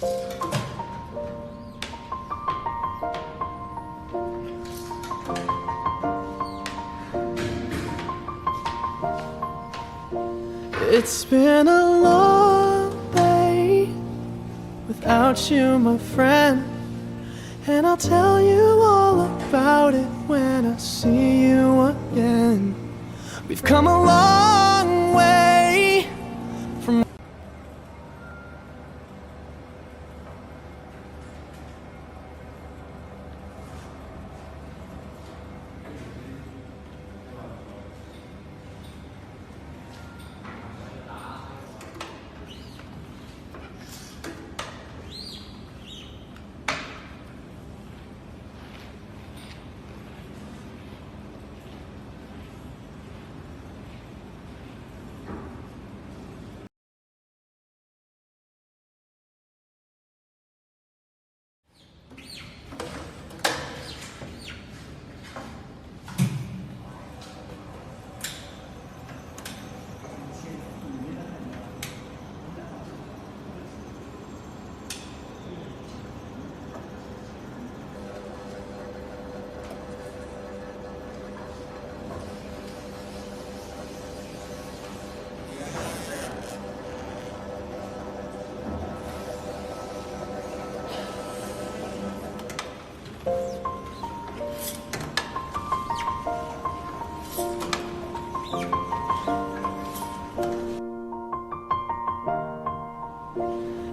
It's been a long day without you, my friend, and I'll tell you all about it when I see you again. We've come a long way from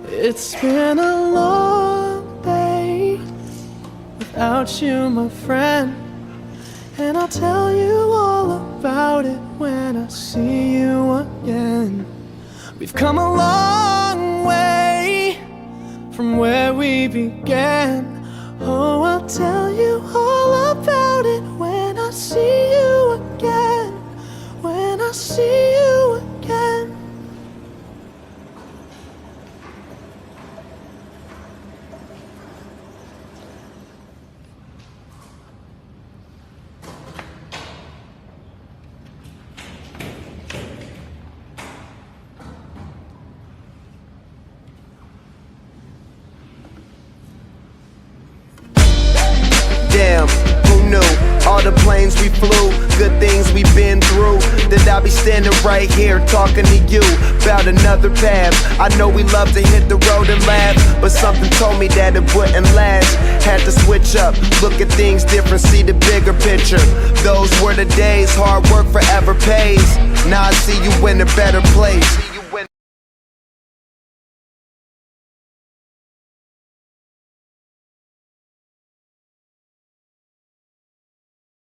It's been a long day without you, my friend, and I'll tell you all about it when I see you again. We've come a long way from where we began. Oh, I'll tell you all about it when I see you again. When I see you again. Damn, who knew? All the planes we flew, good things we've been through. That I'll be standing right here talking to you about another path. I know we love to hit the road and laugh, but something told me that it wouldn't last. Had to switch up, look at things different, see the bigger picture. Those were the days, hard work forever pays. Now I see you in a better place.